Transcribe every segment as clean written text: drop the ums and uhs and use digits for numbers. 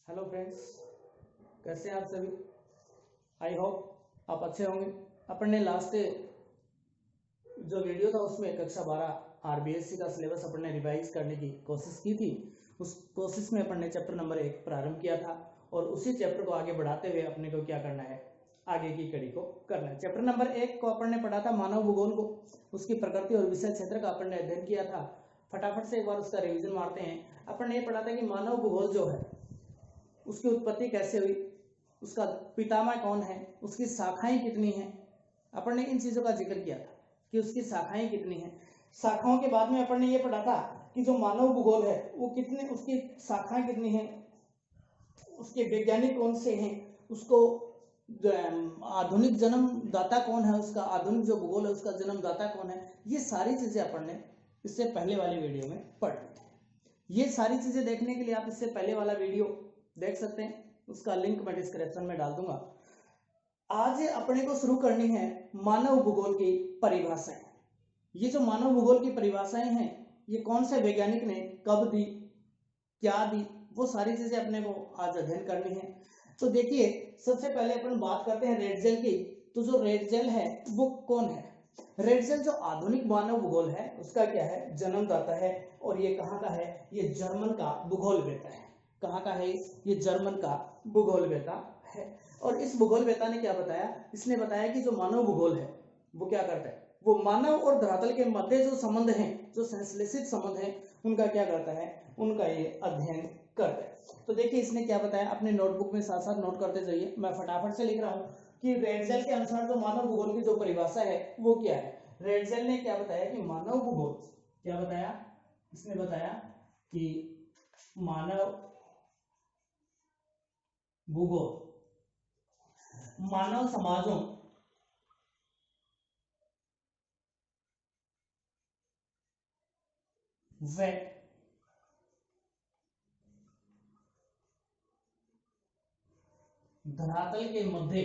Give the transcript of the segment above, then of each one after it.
Hello friends, कैसे हैं आप सभी। आई होप आप अच्छे होंगे। अपन ने लास्ट जो वीडियो था उसमें कक्षा 12 आरबीएससी का सिलेबस अपन ने रिवाइज करने की कोशिश की थी। उस कोशिश में अपन ने चैप्टर नंबर 1 प्रारंभ किया था और उसी चैप्टर को आगे बढ़ाते हुए अपने को क्या करना है, आगे की कड़ी को करना है। चैप्टर नंबर 1 को अपन ने पढ़ा था मानव भूगोल को, उसकी प्रकृति और विषय क्षेत्र का अपन ने अध्ययन किया था। फटाफट से एक बार उसका रिविजन मारते हैं। अपन ने ये पढ़ा था कि मानव भूगोल जो है उसकी उत्पत्ति कैसे हुई, उसका पितामह कौन है, उसकी शाखाएं कितनी हैं। अपन ने इन चीजों का जिक्र किया था कि उसकी शाखाएं कितनी हैं। शाखाओं के बाद में अपन ने ये पढ़ा था कि जो मानव भूगोल है वो कितने, उसकी शाखाएं कितनी हैं, उसके वैज्ञानिक कौन से हैं, उसको आधुनिक जन्मदाता कौन है, उसका आधुनिक जो भूगोल है उसका जन्मदाता कौन है। ये सारी चीजें अपन ने इससे पहले वाली वीडियो में पढ़ ली थी। ये सारी चीजें देखने के लिए आप इससे पहले वाला वीडियो देख सकते हैं, उसका लिंक मैं डिस्क्रिप्शन में डाल दूंगा। आज अपने को शुरू करनी है मानव भूगोल की परिभाषाएं। ये जो मानव भूगोल की परिभाषाएं हैं ये कौन से वैज्ञानिक ने कब दी, क्या दी, वो सारी चीजें अपने को आज अध्ययन करनी है। तो देखिए, सबसे पहले अपन बात करते हैं रेड जेल की। तो जो रेड जेल है वो कौन है? रेड जेल जो आधुनिक मानव भूगोल है उसका क्या है, जन्मदाता है। और ये कहाँ का है? ये जर्मन का भूगोलवेत्ता है। कहाँ का है? ये जर्मन का भूगोलवेत्ता है। और इस भूगोलवेत्ता ने क्या बताया? इसने बताया कि जो मानव भूगोल है वो क्या करता है, वो मानव और धरातल के मध्य जो संबंध हैं, जो संश्लेषित संबंध हैं, उनका क्या करता है, उनका ये अध्ययन करता है। तो देखिए इसने क्या बताया, अपने नोटबुक में साथ साथ नोट करते जाइए, मैं फटाफट से लिख रहा हूँ कि रेडजेल के अनुसार जो मानव भूगोल की जो परिभाषा है वो क्या है। रेडजेल ने क्या बताया कि मानव भूगोल, क्या बताया, इसने बताया कि मानव भूगोल मानव समाजों व धरातल के मध्य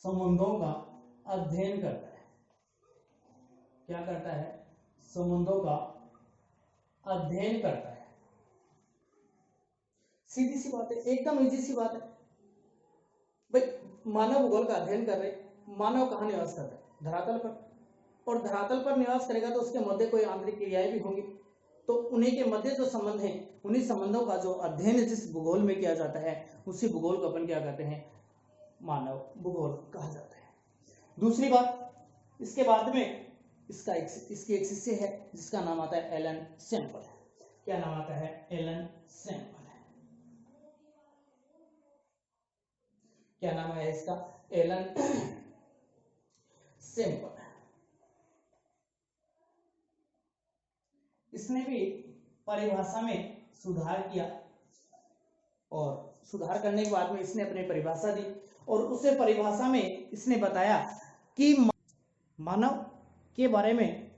संबंधों का अध्ययन करता है। क्या करता है? संबंधों का अध्ययन करता है। सीधी सी बात है, एकदम इजी सी बात है भाई। मानव भूगोल का अध्ययन कर रहे, मानव कहाँ निवास करता है? धरातल पर। और धरातल पर निवास करेगा तो उसके मध्य कोई आंतरिक क्रियाएं भी होंगी, तो उन्हीं के मध्य जो संबंध हैं, उन्हीं संबंधों का जो अध्ययन जिस भूगोल में किया जाता है उसी भूगोल को अपन क्या कहते हैं, मानव भूगोल कहा जाता है। दूसरी बात, इसके बाद में इसकी एक शिष्य है जिसका नाम आता है एलन सैंपल। क्या नाम आता है? Ellen Semple. क्या नाम है इसका? Ellen Semple. इसने भी परिभाषा में सुधार किया और सुधार करने के बाद में इसने अपनी परिभाषा दी और उसे परिभाषा में इसने बताया कि मानव के बारे में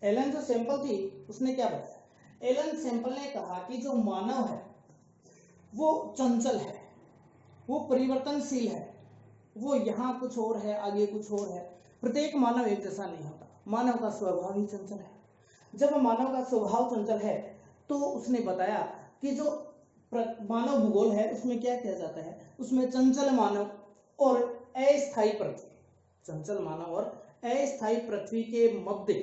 एलन जो सैंपल थी उसने क्या बताया। एलन सैंपल ने कहा कि जो मानव है वो चंचल है, वो परिवर्तनशील है, वो यहाँ कुछ और है, आगे कुछ और है। प्रत्येक मानव एक जैसा नहीं होता, मानव का स्वभाव ही चंचल है। जब मानव का स्वभाव चंचल है तो उसने बताया कि जो मानव भूगोल है उसमें क्या किया जाता है, उसमें चंचल मानव और अस्थायी पृथ्वी, चंचल मानव और अस्थायी पृथ्वी के मध्य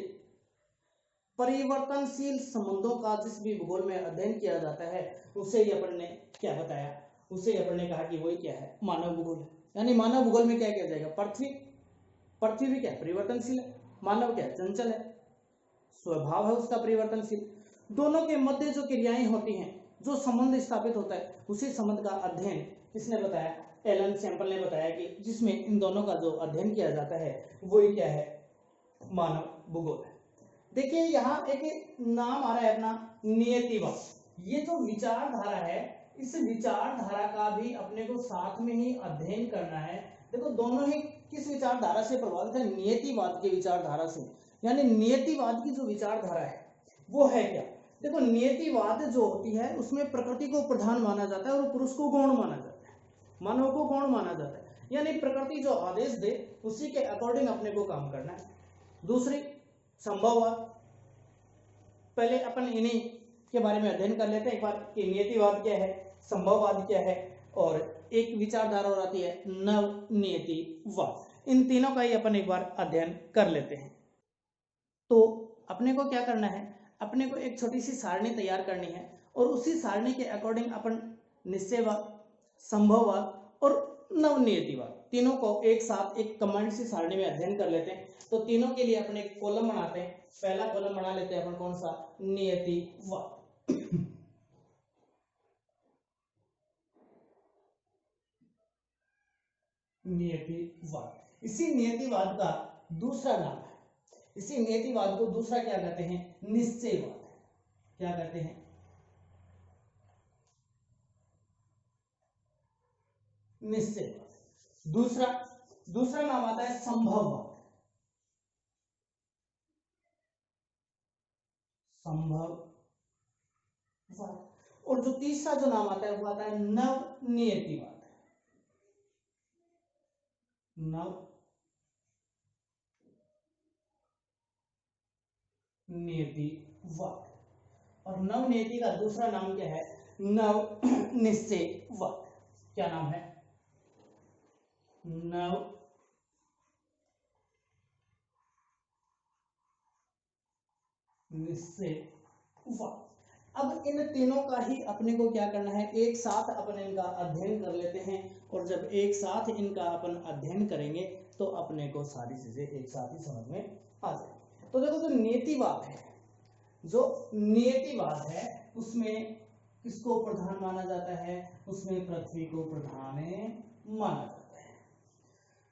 परिवर्तनशील संबंधों का जिस भी भूगोल में अध्ययन किया जाता है उसे ही अपन ने क्या बताया, उसे अपन ने कहा कि वही क्या है, मानव भूगोल है। यानी मानव भूगोल में क्या किया जाएगा, पृथ्वी भी क्या परिवर्तनशील है, मानव क्या चंचल है, स्वभाव है उसका परिवर्तनशील। दोनों के मध्य जो क्रियाएं होती हैं, जो संबंध स्थापित होता है, उसी संबंध का अध्ययन इसने बताया, एलन सैंपल ने बताया कि जिसमें इन दोनों का जो अध्ययन किया जाता है वही क्या है, मानव भूगोल है। देखिए यहाँ एक नाम आ रहा है अपना, नियतिवाद। ये जो विचारधारा है इस विचारधारा का भी अपने को साथ में ही अध्ययन करना है। देखो दोनों ही किस विचारधारा से प्रभावित है, नियतिवाद की विचारधारा से। यानी नियतिवाद की जो विचारधारा है वो है क्या, देखो नियतिवाद जो होती है उसमें प्रकृति को प्रधान माना जाता है और पुरुष को गौण माना जाता है, मानव को गौण माना जाता है। यानी प्रकृति जो आदेश दे उसी के अकॉर्डिंग अपने को काम करना है। दूसरी संभववाद, पहले अपन इन्हीं के बारे में अध्ययन कर लेते हैं एक बार कि नियतिवाद क्या है, संभववाद क्या है, और एक विचारधारा और आती है नवनियतिवाद। इन तीनों का ही अपन एक बार अध्ययन कर लेते हैं। तो अपने को क्या करना है, अपने को एक छोटी सी सारणी तैयार करनी है और उसी सारणी के अकॉर्डिंग अपन निश्चयवाद, संभववाद और नवनियतिवाद तीनों को एक साथ एक कंबाइंड सी सारणी में अध्ययन कर लेते हैं। तो तीनों के लिए अपन एक कॉलम बनाते हैं। पहला कॉलम बना लेते हैं अपन कौन सा, नियतिवाद। नियतिवाद, इसी नियतिवाद का दूसरा नाम है, इसी नियतिवाद को दूसरा क्या कहते हैं, निश्चयवाद। क्या कहते हैं, निश्चयवाद। दूसरा नाम आता है संभववाद। संभववाद। और जो तीसरा जो नाम आता है वो आता है नवनियतिवाद। नवनियतिवाद। और नवनियति का दूसरा नाम क्या है, नवनिश्चयवाद। क्या नाम है, नवनिश्चयवाद। अब इन तीनों का ही अपने को क्या करना है, एक साथ अपन इनका अध्ययन कर लेते हैं। और जब एक साथ इनका अपन अध्ययन करेंगे तो अपने को सारी चीजें एक साथ ही समझ में आ जाएगी। तो देखो जो नियतिवाद है, जो नियतिवाद है उसमें किसको प्रधान माना जाता है, उसमें पृथ्वी को प्रधान माना जाता है।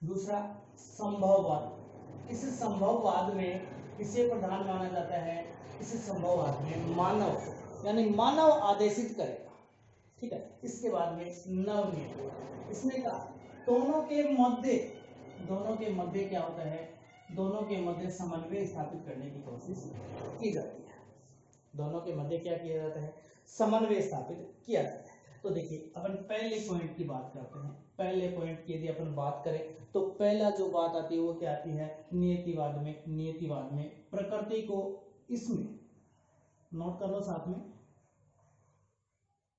दूसरा संभववाद, इस संभववाद में किसे प्रधान माना जाता है, इस संभववाद में मानव, यानी मानव आदेशित करेगा। ठीक है। इसके बाद में नवनियति, इसमें का दोनों के मध्य क्या होता है, दोनों के मध्य समन्वय स्थापित करने की कोशिश की जाती है। दोनों के मध्य क्या किया जाता है, समन्वय स्थापित किया जाता है। तो देखिए अपन पहले पॉइंट की बात करते हैं। पहले पॉइंट की यदि अपन बात करें तो पहला जो बात आती है वो क्या आती है, नियतिवाद में प्रकृति को, इसमें नोट कर लो साथ में,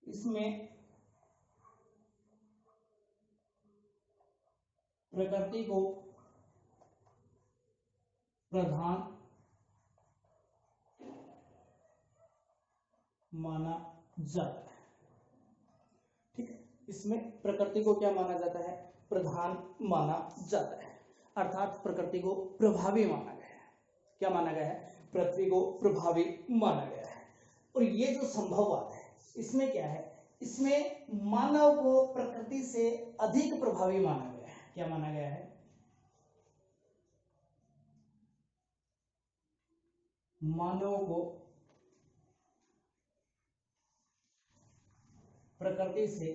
इसमें प्रकृति को प्रधान माना जाता है। ठीक है, इसमें प्रकृति को क्या माना जाता है, प्रधान माना जाता है। अर्थात प्रकृति को प्रभावी माना गया है। क्या माना गया है, पृथ्वी को प्रभावी माना गया है। और ये जो संभववाद है इसमें क्या है, इसमें मानव को प्रकृति से अधिक प्रभावी माना गया है। क्या माना गया है, मानव को प्रकृति से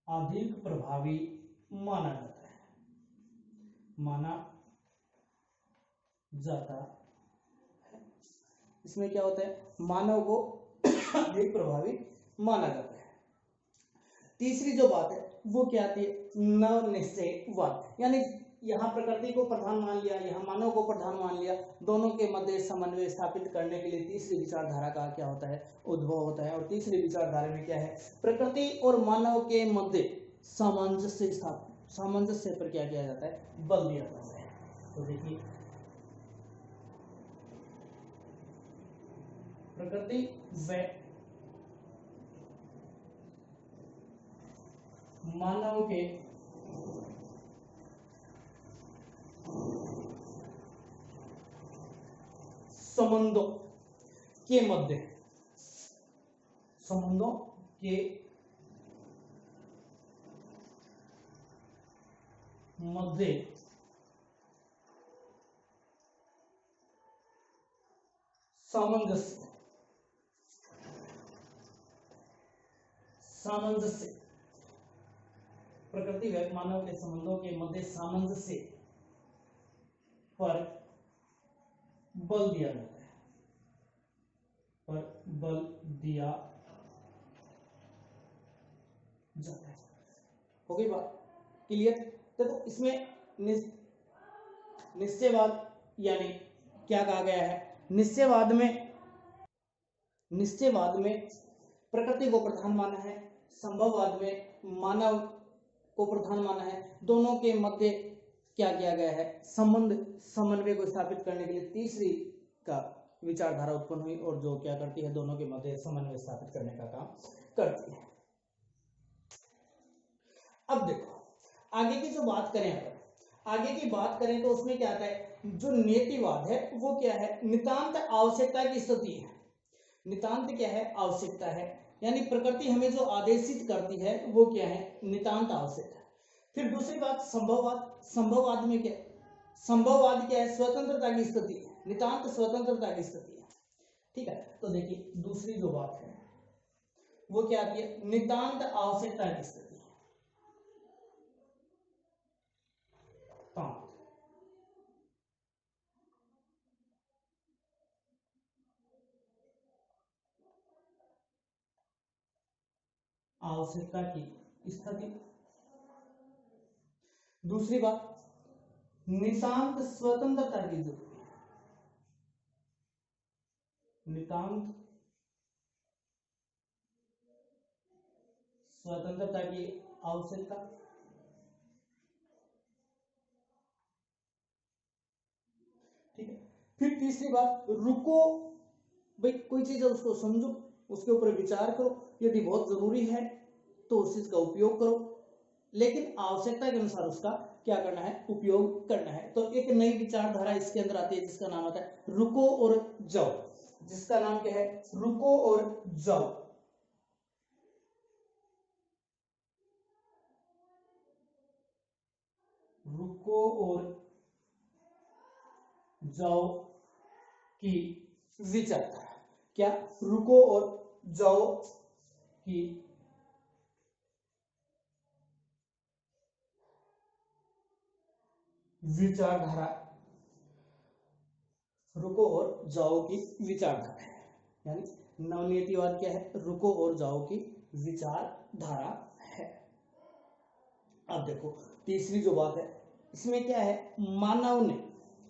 अधिक प्रभावी माना जाता है, माना जाता है। इसमें क्या होता है, मानव को अधिक प्रभावी माना जाता है। तीसरी जो बात है वो क्या आती है, नवनिश्चयवाद। यानी यहाँ प्रकृति को प्रधान मान लिया, यहाँ मानव को प्रधान मान लिया, दोनों के मध्य समन्वय स्थापित करने के लिए तीसरी विचारधारा का क्या होता है, उद्भव होता है। और तीसरी विचारधारा में क्या है, प्रकृति और मानव के मध्य सामंजस्य स्थापित, सामंजस्य पर क्या किया जाता है, बल दिया जाता है। तो देखिए प्रकृति व मानव के संबंधों के मध्य, संबंधों के मध्य सामंजस्य, सामंजस्य, प्रकृति व मानव के संबंधों के मध्य सामंजस्य पर बल दिया जाता है। पर बल दिया जाता है। हो गई बात क्लियर। देखो इसमें निश्चयवाद यानी क्या कहा गया है, निश्चयवाद में प्रकृति को प्रधान माना है, संभववाद में मानव को प्रधान माना है। दोनों के मध्य क्या किया गया है, समन्वय को स्थापित करने के लिए तीसरी का विचारधारा उत्पन्न हुई और जो क्या करती है, दोनों के मध्य समन्वय स्थापित करने का काम करती है। अब देखो आगे की जो बात करें, अगर आगे की बात करें तो उसमें क्या आता है, जो नियतिवाद है वो क्या है, नितांत आवश्यकता की स्थिति है। नितांत क्या है, आवश्यकता है, यानी प्रकृति हमें जो आदेशित करती है वो क्या है, नितांत आवश्यक है। फिर दूसरी बात संभववाद। संभववाद में क्या, संभववाद क्या है, स्वतंत्रता की स्थिति है, नितांत स्वतंत्रता की स्थिति है। ठीक है, तो देखिए दूसरी जो बात है वो क्या आती है, नितांत आवश्यकता की स्थिति। आवश्यकता की स्थिति। दूसरी बात नितांत स्वतंत्रता की जरूरत है, नितांत स्वतंत्रता की आवश्यकता। ठीक है, फिर तीसरी बात रुको, भाई कोई चीज है उसको समझो, उसके ऊपर विचार करो, यदि बहुत जरूरी है तो उस चीज का उपयोग करो, लेकिन आवश्यकता के अनुसार उसका क्या करना है, उपयोग करना है। तो एक नई विचारधारा इसके अंदर आती है जिसका नाम होता है रुको और जाओ, जिसका नाम क्या है, रुको और जाओ। रुको और जाओ की विचारधारा। क्या, रुको और जाओ की विचारधारा, रुको और जाओ की विचारधारा है, यानी नवनीतिवाद क्या है, रुको और जाओ की विचारधारा है। अब देखो तीसरी जो बात है इसमें क्या है, मानव ने,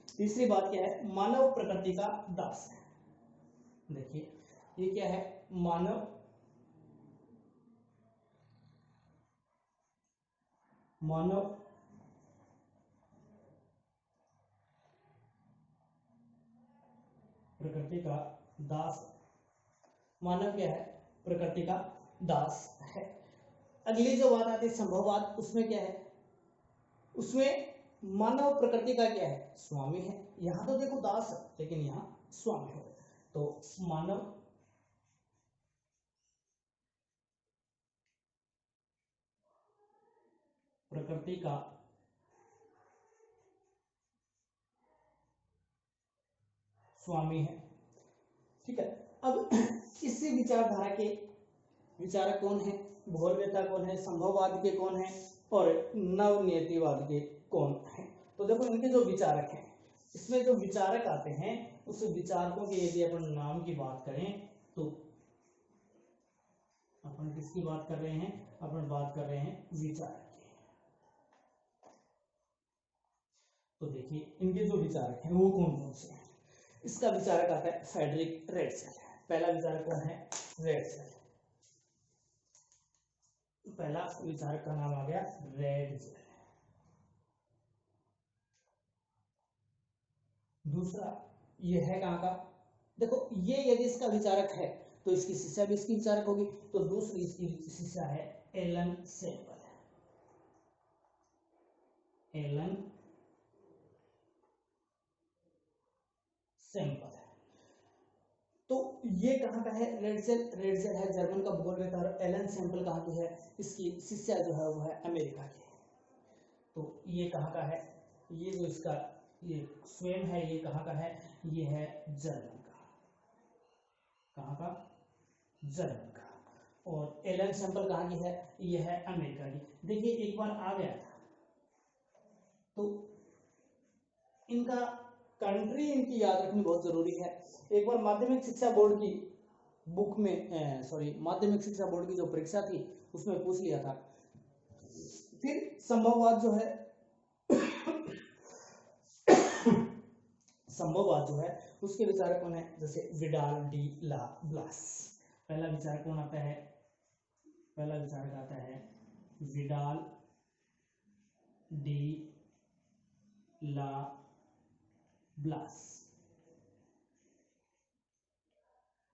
तीसरी बात क्या है, मानव प्रकृति का दास है। देखिए ये क्या है, मानव प्रकृति का दास। मानव क्या है, प्रकृति का दास है। अगली जो बात आती है संभववाद, उसमें क्या है, उसमें मानव प्रकृति का क्या है, स्वामी है। यहां तो देखो दास है लेकिन यहां स्वामी है, तो मानव प्रकृति का स्वामी है। ठीक है, अब इसी विचारधारा के विचारक कौन है, भूगोलवेत्ता कौन है, संभववाद के कौन है और नवनियतिवाद के कौन है। तो देखो इनके जो विचारक हैं, इसमें जो विचारक आते हैं उस विचारकों के यदि अपन नाम की बात करें तो अपन किसकी बात कर रहे हैं, अपन बात कर रहे हैं विचारक की। तो देखिए इनके जो विचारक हैं वो कौन कौन से हैं। इसका विचारक आता है फ्रेडरिक रेडसेल। पहला विचारक कौन है, रेडसेल। पहला विचारक का नाम आ गया रेडसेल। दूसरा ये है कहां का, देखो ये यदि इसका विचारक है तो इसकी शिष्या भी इसकी विचारक होगी, तो दूसरी इसकी शिष्या है एलन सैंपल। Elon sample. तो ये कहां का है, रेडसेल। रेडसेल है जर्मन का भूगोलवेत्ता और एलन सैंपल कहां की है, इसकी शिष्या जो है वो है अमेरिका की। तो ये कहां का है, ये जो इसका ये स्वयं है ये कहां का है, ये है जर्मन का। कहां का, जर्मन का। और एलन सैंपल कहां की है, ये है अमेरिका की। देखिए एक बार आ गया था तो इनका कंट्री इनकी याद रखनी बहुत जरूरी है। एक बार माध्यमिक शिक्षा बोर्ड की बुक में सॉरी माध्यमिक शिक्षा बोर्ड की जो परीक्षा थी उसमें पूछ लिया था। फिर संभववाद जो है संभववाद जो है उसके विचारक कौन है, जैसे विडाल डी ला ब्लास। पहला विचारक कौन आता है, पहला विचारक आता है विडाल डी ला ब्लास।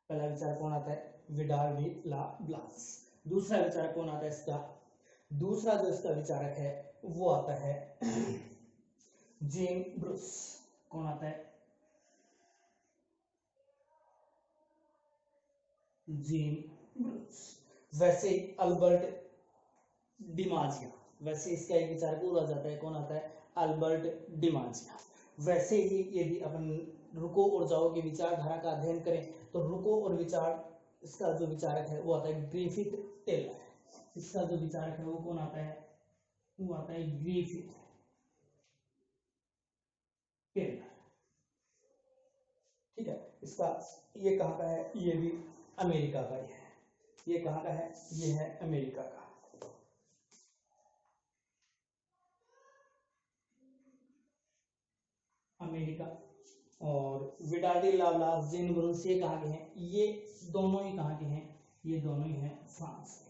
पहला विचारक कौन आता है, विडाल डी ला ब्लास। दूसरा विचारक कौन आता है इसका, दूसरा जो इसका विचारक है वो आता है जेन ब्रूस। कौन आता है, जेन ब्रूस। वैसे अल्बर्ट डिमाजिया, वैसे इसका एक विचारक और आ जाता है, कौन आता है, अल्बर्ट डिमाजिया। वैसे ही यदि अपन रुको और जाओ की विचारधारा का अध्ययन करें तो रुको और विचार, इसका जो विचारक है वो आता है ग्रिफिथ टेलर। इसका जो विचारक है वो कौन आता है, वो आता है ग्रिफिथ टेलर। ठीक है, इसका ये कहाँ का है, ये भी अमेरिका का ही है। ये कहाँ का है, ये है अमेरिका का। अमेरिका। और विडाल्डी लावलास, जेन ब्रूस, ये कहाँ के हैं, ये दोनों ही कहाँ के हैं, ये दोनों ही हैं फ्रांस के।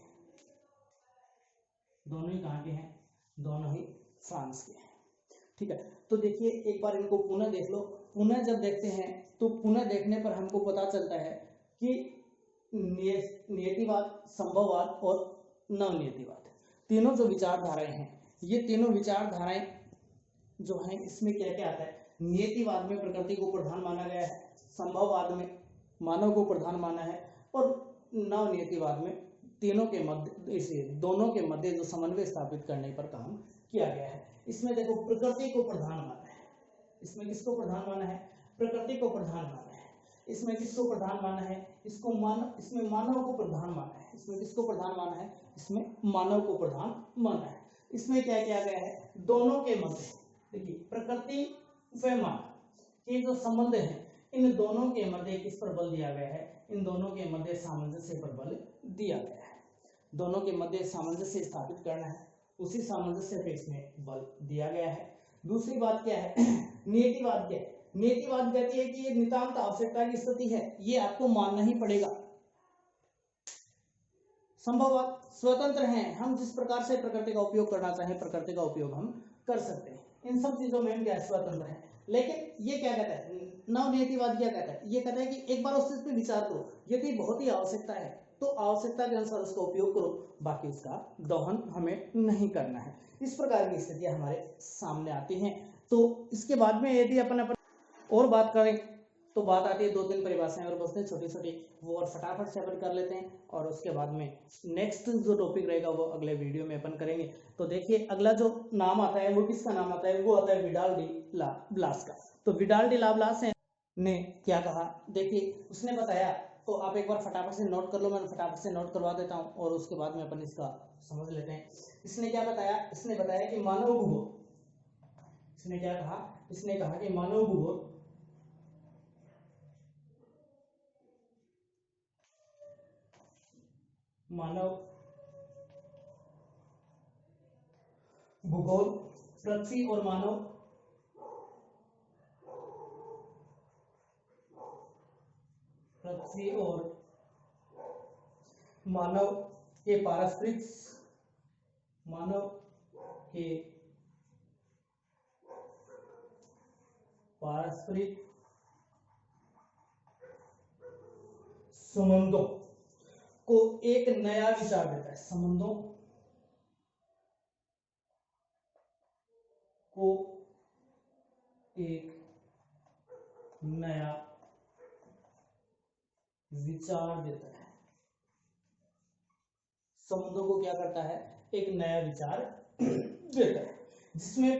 दोनों ही कहाँ के हैं, दोनों ही फ्रांस के हैं। ठीक है, तो देखिए एक बार इनको पुनः देख लो। पुनः जब देखते हैं तो पुनः देखने पर हमको पता चलता है कि नियतिवाद, संभववाद और नवनियतिवाद, तीनों जो विचारधाराएं हैं, ये तीनों विचारधाराएं जो हैं इसमें क्या क्या आता है। नियतिवाद में प्रकृति को प्रधान माना गया है, संभववाद में मानव को प्रधान माना है, और नवनियतिवाद में तीनों के मध्य, इसे दोनों के मध्य जो समन्वय स्थापित करने पर काम किया गया है। इसमें देखो प्रकृति को प्रधान माना है, इसमें किसको प्रधान माना है, प्रकृति को प्रधान माना है। इसमें किसको प्रधान माना है, इसको मानव, इसमें मानव को प्रधान माना है। इसमें किसको प्रधान माना है, इसमें मानव को प्रधान माना है। इसमें क्या किया गया है, दोनों के मध्य, देखिए प्रकृति व मानव, ये जो संबंध है इन दोनों के मध्य किस पर बल दिया गया है, इन दोनों के मध्य सामंजस्य पर बल दिया गया है। दोनों के मध्य सामंजस्य स्थापित करना है, उसी सामंजस्य पे इसमें बल दिया गया है। दूसरी बात क्या है, नियतिवाद क्या है, नियतिवाद कहती है कि ये नितांत आवश्यकता की स्थिति है, ये आपको मानना ही पड़ेगा। संभववाद स्वतंत्र हैं, हम जिस प्रकार से प्रकृति का उपयोग करना चाहें प्रकृति का उपयोग हम कर सकते हैं, इन सब चीजों में हम क्या स्वतंत्र हैं। लेकिन ये क्या कहता है, नवनियतिवाद क्या कहता है, ये कहता है कि एक बार उस चीज पे विचार करो, यदि बहुत ही आवश्यकता है तो आवश्यकता के अनुसार उसका उपयोग करो, बाकी उसका दोहन हमें नहीं करना है। इस प्रकार की स्थितियां हमारे सामने आती हैं। तो इसके बाद में यदि अपन और बात करें तो बात आती है दो तीन परिभाषाएं और बचते हैं छोटी छोटी, वो और फटाफट से अपन कर लेते हैं, और उसके बाद में नेक्स्ट जो टॉपिक रहेगा वो अगले वीडियो में अपन करेंगे। तो देखिए अगला जो नाम आता है वो किसका नाम आता है, वो आता है विडाल डी ला ब्लास का। तो विडाल डी ला ब्लास ने क्या कहा, देखिए उसने बताया, तो आप एक बार फटाफट से नोट कर लो, मैं फटाफट से नोट करवा देता हूँ और उसके बाद में अपन इसका समझ लेते हैं। इसने क्या बताया, इसने बताया कि मानव भूगोल, इसने क्या कहा, इसने कहा कि मानव भूगोल मानव भूगोल पृथ्वी और मानव पृथ्वी और मानव के पारस्परिक, मानव के पारस्परिक संबंधों को एक नया विचार देता है, संबंधों को एक नया विचार देता है, संबंधों को क्या करता है, एक नया विचार देता है, जिसमें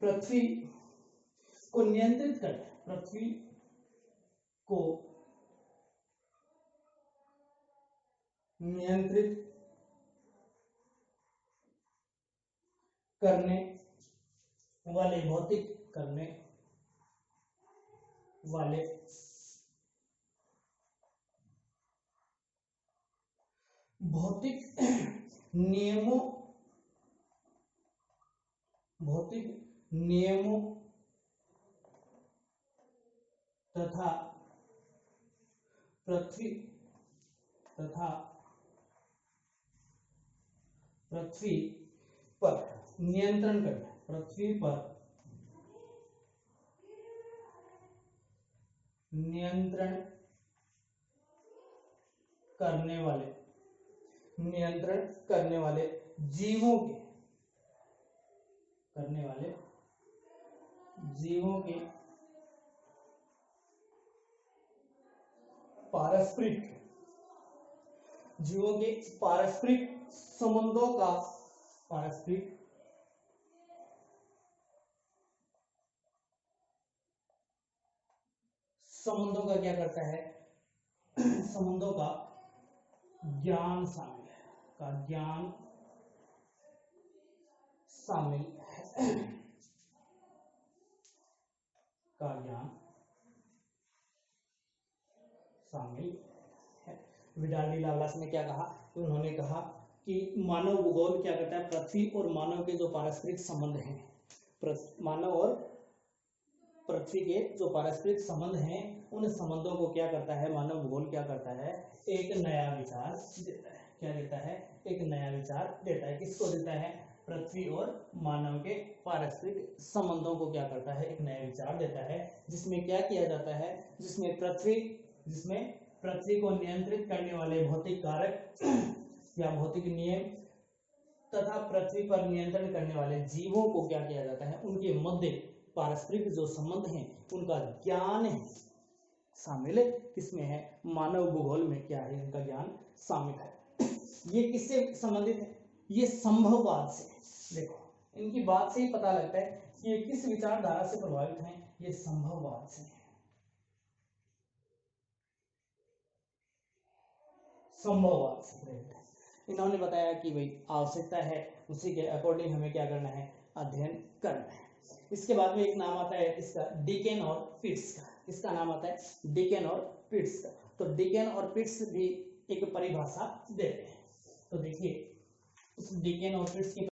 पृथ्वी को नियंत्रित करता है, पृथ्वी को नियंत्रित करने वाले भौतिक करने वाले भौतिक नियमों तथा पृथ्वी पर नियंत्रण करने, पृथ्वी पर नियंत्रण करने वाले जीवों के पारस्परिक संबंधों का क्या करता है, संबंधों का ज्ञान शामिल है, विडाल डी लाप्लास ने क्या कहा, उन्होंने कहा कि मानव भूगोल क्या करता है, पृथ्वी और मानव के जो पारस्परिक संबंध हैं, मानव और पृथ्वी के जो पारस्परिक संबंध हैं, उन संबंधों को क्या करता है, मानव भूगोल क्या करता है, एक नया विचार देता है। क्या देता है? एक नया विचार देता है। किसको देता है? पृथ्वी और मानव के पारस्परिक संबंधों को क्या करता है, एक नया विचार देता है, जिसमें क्या किया जाता है, जिसमें पृथ्वी को नियंत्रित करने वाले भौतिक कारक या भौतिक नियम तथा पृथ्वी पर नियंत्रण करने वाले जीवों को क्या किया जाता है, उनके मध्य पारस्परिक जो संबंध हैं उनका ज्ञान है शामिल है। किसमें है? मानव भूगोल में क्या है, इनका ज्ञान शामिल है। ये किससे संबंधित है? ये संभववाद से। देखो इनकी बात से ही पता लगता है कि ये किस विचारधारा से प्रभावित हैं, ये संभववाद से है। संभववाद से प्रेरित है। इन्होंने बताया कि भाई आवश्यकता है, उसी के अकॉर्डिंग हमें क्या करना है, अध्ययन करना है। इसके बाद में एक नाम आता है इसका डिकेन और पिट्स का। इसका नाम आता है डिकेन और पिट्स का। तो डिकेन और पिट्स भी एक परिभाषा देते हैं। तो देखिए उस डिकेन और पिट्स की